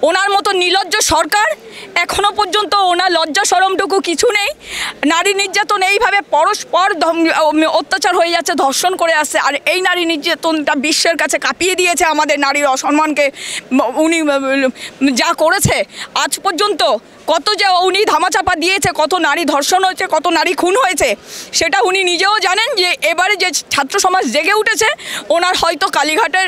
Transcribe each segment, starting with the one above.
ওনার মতো নির্লজ্জ সরকার, এখনো পর্যন্ত ওনার লজ্জা শরমটুকু কিছু নেই। নারী নির্যাতন এইভাবে পরস্পর অত্যাচার হয়ে যাচ্ছে, ধর্ষণ করে আসছে। আর এই নারী নির্যাতনটা বিশ্বের কাছে কাঁপিয়ে দিয়েছে আমাদের নারীর অসম্মানকে। উনি যা করেছে আজ পর্যন্ত, কত যে উনি ধামাচাপা দিয়েছে, কত নারী ধর্ষণ হয়েছে, কত নারী খুন হয়েছে, সেটা উনি নিজেও জানেন। যে এবারে যে ছাত্র সমাজ জেগে উঠেছে, ওনার হয়তো কালীঘাটের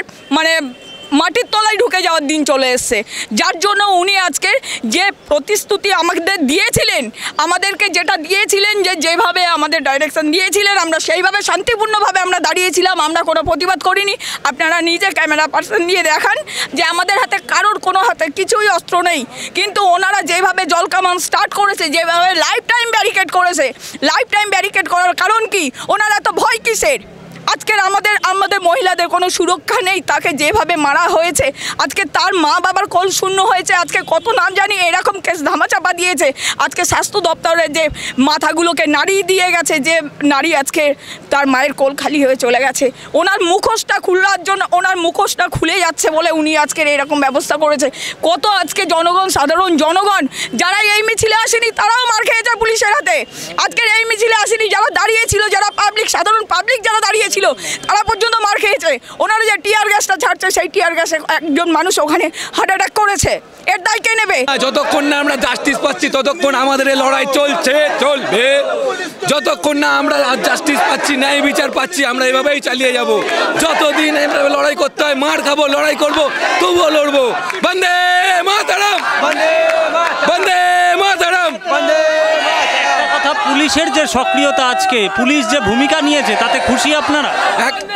মাটির তলায় ঢুকে যাওয়ার দিন চলে এসছে। যার জন্য উনি আজকের যে প্রতিশ্রুতি আমাদের দিয়েছিলেন, আমাদেরকে যেটা দিয়েছিলেন, যেভাবে আমাদের ডাইরেকশন দিয়েছিলেন, আমরা সেইভাবে শান্তিপূর্ণভাবে আমরা দাঁড়িয়েছিলাম, আমরা কোনো প্রতিবাদ করিনি। আপনারা নিজে ক্যামেরা পার্সন দিয়ে দেখান যে আমাদের হাতে কারোর কোনো হাতে কিছুই অস্ত্র নেই, কিন্তু ওনারা যেভাবে জলকামান স্টার্ট করেছে, যেভাবে লাইফ টাইম ব্যারিকেড করেছে, লাইফ টাইম ব্যারিকেড করার কারণ কি? ওনারা তো ভয় কিসের? আজকের আমাদের মহিলাদের কোনো সুরক্ষা নেই। তাকে যেভাবে মারা হয়েছে, আজকে তার মা বাবার কোল শূন্য হয়েছে, আজকে কত নাম জানি এরকম কেস ধামাচাপা দিয়েছে। আজকে স্বাস্থ্য দপ্তরের যে মাথাগুলোকে নাড়িয়ে দিয়ে গেছে, যে নারী আজকে তার মায়ের কোল খালি হয়ে চলে গেছে, ওনার মুখোশটা খোলার জন্য, ওনার মুখোশটা খুলে যাচ্ছে বলে উনি আজকের এরকম ব্যবস্থা করেছে। কত আজকে জনগণ, সাধারণ জনগণ যারা এই মিছিলে আসেনি, তারাও মার খেয়েছে পুলিশের হাতে। আজকের এই মিছিলে আসেনি যারা দাঁড়িয়েছিল, যারা পাবলিক, সাধারণ পাবলিক যারা দাঁড়িয়েছিল, তারা পর্যন্ত মার খেয়েছে। ওনারা যে টিয়ার গ্যাসটা ছাড়ছে, সেই টিয়ার গ্যাসে একজন মানুষ ওখানে হার্ট অ্যাটাক করেছে। এর দায় কে নেবে? যতক্ষণ না আমরা জাস্টিস পাচ্ছি, ততক্ষণ আমাদের এই লড়াই চলবে। যতক্ষণ না আমরা জাস্টিস পাচ্ছি, ন্যায় বিচার পাচ্ছি, আমরা এভাবেই চালিয়ে যাব। যতদিন এভাবে লড়াই করতে হয়, মার খাবো, লড়াই করবো, তবুও লড়বো। বন্দে মাতরম, বন্দে মাতরম। পুলিশের যে সক্রিয়তা, আজকে পুলিশ যে ভূমিকা নিয়েছে, তাতে খুশি আপনারা?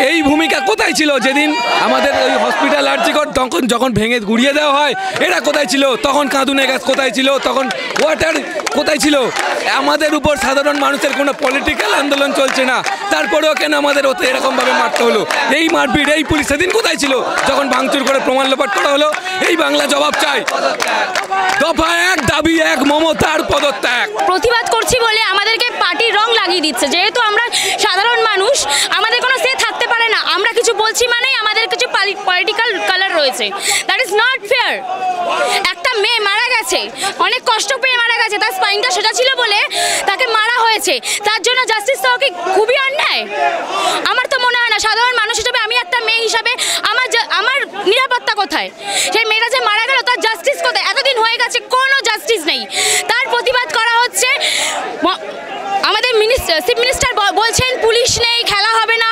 এই ভূমিকা কোথায় ছিল যেদিন আমাদের ওই হসপিটাল আর্জিকর যখন ভেঙে গুড়িয়ে দেওয়া হয়? এরা কোথায় ছিল তখন? কাঁদুনে গ্যাস কোথায় ছিল তখন? ওয়াটার কোথায় ছিল? আমাদের উপর সাধারণ মানুষের কোনো পলিটিক্যাল আন্দোলন চলছে না, তারপরেও কেন আমাদের ওতে এরকমভাবে মারতে হলো? এই মারপিট, এই পুলিশ সেদিন কোথায় ছিল যখন ভাঙচুর করে প্রমাণ লোপাট করা হলো? এই বাংলা জবাব চাই। দফা এক, দাবি এক, মমতার পদত্যাগ। প্রতিবাদ করছি বলে আমাদেরকে পার্টির রং লাগিয়ে দিচ্ছে। যেহেতু আমরা সাধারণ মানুষ, আমাদের কোনো সে থাকতে পারে না। আমরা কিছু বলছি মানেই আমাদের কিছু পলিটিক্যাল কালার রয়েছে। That is not fair. একটা মেয়ে মারা গেছে, অনেক কষ্ট পেয়ে মারা গেছে, তার স্পাইনটা সোজা ছিল বলে তাকে মারা হয়েছে, তার জন্য জাস্টিস দেওয়া কি খুবই অন্যায়? আমার তো মনে হয় না। সাধারণ মানুষ হিসাবে, আমি একটা মেয়ে হিসাবে, আমার নিরাপত্তা কোথায়? সেই মেয়েটা যে মারা গেল, তার জাস্টিস কোথায়? এতদিন হয়ে গেছে, কোনো জাস্টিস নেই। তার প্রতিবাদ করা হচ্ছে। আমাদের চিফ মিনিস্টার বলছেন পুলিশ নেই, খেলা হবে না,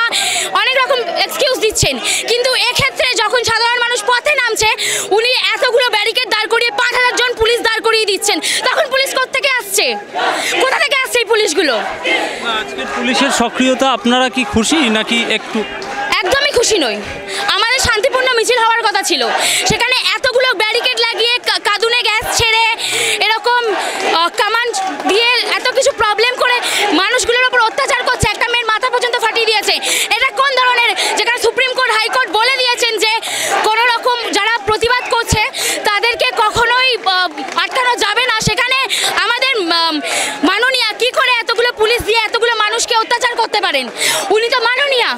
অনেক রকম এক্সকিউজ দিচ্ছেন, কিন্তু এক্ষেত্রে যখন সাধারণ মানুষ পথে নামছে, উনি এতগুলো ব্যারিকেড দাঁড় করিয়ে 5000 জন পুলিশ দাঁড় করিয়ে দিচ্ছেন, তখন পুলিশ কোথা থেকে আসছে? কোথা থেকে আসছে এই পুলিশগুলো? আজকের পুলিশের সক্রিয়তা আপনারা কি খুশি নাকি একটু? একদমই খুশি নই। আমাদের শান্তিপূর্ণ মিছিল হওয়ার কথা ছিল, সেখানে এতগুলো ব্যারিকেড লাগিয়ে, কাঁদুনে গ্যাস ছেড়ে, এরকম কামান্ড দিয়ে এত কিছু প্রবলেম করে মানুষগুলোর উপর অত্যাচার করছে, একটা মেয়ের মাথা পর্যন্ত ফাটিয়ে দিয়েছে। এটা কোন ধরনের? যেখানে সুপ্রিম কোর্ট, হাইকোর্ট বলে দিয়েছেন যে কোনো রকম যারা প্রতিবাদ করছে তাদেরকে কখনোই আটকানো যাবে না, সেখানে আমাদের মাননীয়া কি করে এতগুলো পুলিশ দিয়ে এতগুলো মানুষকে অত্যাচার করতে পারেন? উনি তো মাননীয়া,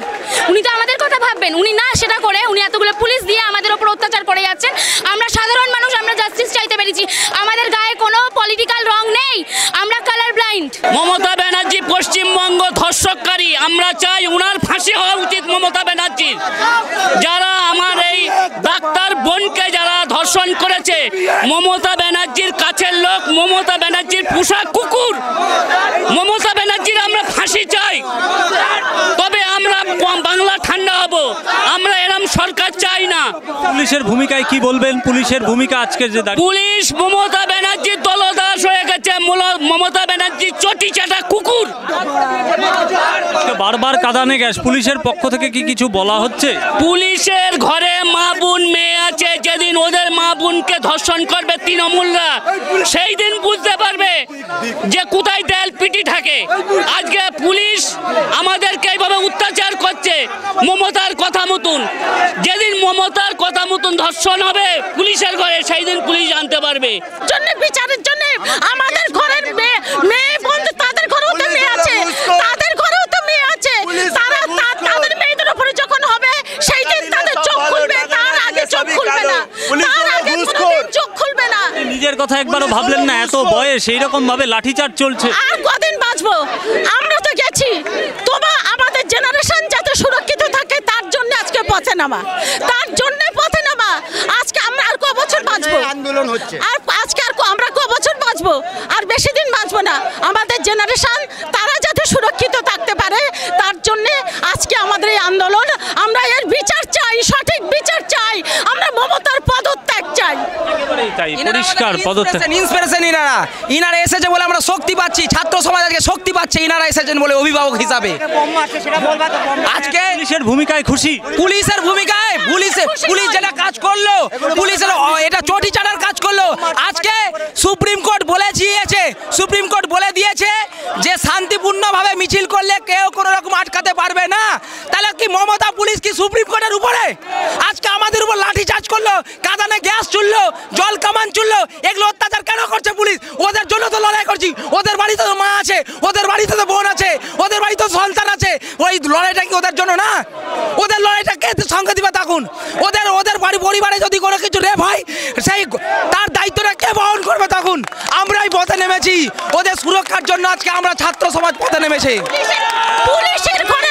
উনি তো আমাদের কথা ভাববেন। উনি না সেটা করে, উনি এতগুলো পুলিশ দিয়ে আমাদের উপর অত্যাচার করে যাচ্ছেন। আমরা সাধারণ মানুষ, আমরা জাস্টিস চাইতে পেরেছি। আমাদের গায়ে কোনো পলিটিক্যাল রং নেই, আমরা কালার ব্লাইন্ড। মমতা ব্যানার্জি পশ্চিমবঙ্গ ধর্ষককারী, আমরা চাই উনার ফাঁসি হওয়া উচিত মমতা ব্যানার্জির। যারা আমার এই ডাক্তার বোনকে যারা ধর্ষণ করেছে, মমতা ব্যানার্জির কাছের লোক, মমতা ব্যানার্জির পোষা কুকুর, মমতা ব্যানার্জির আমরা ফাঁসি চাই, তবে আমরা বাংলা ঠান্ডা হব। আমরা এরম সরকার চাই না। পুলিশের ভূমিকায় কি বলবেন? পুলিশের ভূমিকা আজকের যে পুলিশ মমতা ব্যানার্জির দলদাস হয়ে গেছে, মমতা ব্যানার্জির চটি চাটা কুকুর। বারবার কাঁদানে গ্যাস, পুলিশের পক্ষ থেকে কি কিছু বলা হচ্ছে? পুলিশের ঘরে মা বোন মেয়ে আছে, যেদিন ওদের মা বোনকে ধর্ষণ করবে তৃণমূলরা, সেই দিন বুঝতে পারবে যে কোথায় দেয়াল পিটি থাকে। আজকে পুলিশ আমাদেরকে এইভাবে অত্যাচার করছে মমতার কথা মতন। যেদিন মমতার কথা মতন ধর্ষণ হবে পুলিশের ঘরে, সেই দিন পুলিশ জানতে পারবে। বিচারের জন্য আমাদের ঘরের মেয়ে বন্ধু, তাদের ঘরেও তো মেয়ে আছে, তাদের ঘরেও তো মেয়ে আছে। তারা তাদের মেয়েদের উপরে যখন হবে, সেই দিন তাদের চোখ খুলবে, তার আগে চোখ খুলবে না, তার আগে কোনোদিন চোখ নিজের কথা একবারও ভাবলেন না? এত বয়স এইরকম ভাবে লাঠিচার্জ চলছে। আর কদিন বাঁচবো? আমরা তো গেছি, তবু আমাদের জেনারেশন যাতে সুরক্ষিত থাকে তার জন্য আজকে পথে নামা, তার জন্য পথে নামা। আজকে আমরা আর ক বছর বাঁচবো? আন্দোলন হচ্ছে আর আজকে আর আমরা ক বছর বাঁচবো? আর বেশি দিন বাঁচবো না। আমাদের জেনারেশন তারা যাতে সুরক্ষিত থাকতে পারে তার জন্য আজকে আমাদের এই আন্দোলন। আমরা এর বিচার চাই, সঠিক বিচার চাই। আমরা মমতার পদত্যাগ চাই। একেবারেই তাই, পরিষ্কার পদত্যাগ। ইন্সপিরেশন ইনারা এসেছে বলে আমরা শক্তি পাচ্ছি, ছাত্র সমাজ আজকে শক্তি পাচ্ছে ইনারা এসেছেন বলে, অভিভাবক হিসাবে। আজকে পুলিশের ভূমিকায় খুশি? পুলিশের ভূমিকায় পুলিশ যেটা কাজ করলো, পুলিশের এটা চটি চাটার কাজ করলো। আজকে সুপ্রিম কোর্ট বলে দিয়েছে যে শান্তিপূর্ণভাবে মিছিল করলে কেউ কোনো রকম আটকাতে পারবে না। তাহলে কি মমতা পুলিশ কি সুপ্রিম কোর্টের উপরে? আজকে আমাদের উপর লাঠি চার্জ করলো, কাঁদানে গ্যাস চুললো, জল কামান চুললো। এগুলো অত্যাচার কেন করছে পুলিশ? ওদের জন্য তো লড়াই করছি। ওদের বাড়িতে তো মা আছে, ওদের বাড়িতে তো বোন আছে, ওদের বাড়িতে তো সন্তান আছে। ওই লড়াইটা কি ওদের জন্য না? ওদের লড়াইটা কে সঙ্গে দিবে? তখন ওদের বাড়ি পরিবারে যদি কোনো কিছু রেপ হয় সেই তার দায়িত্বটা কে বহন করবে? তখন আমরাই পথে নেমেছি ওদের সুরক্ষার জন্য। আজকে আমরা ছাত্র সমাজ পথে নেমেছি। পুলিশের ঘরে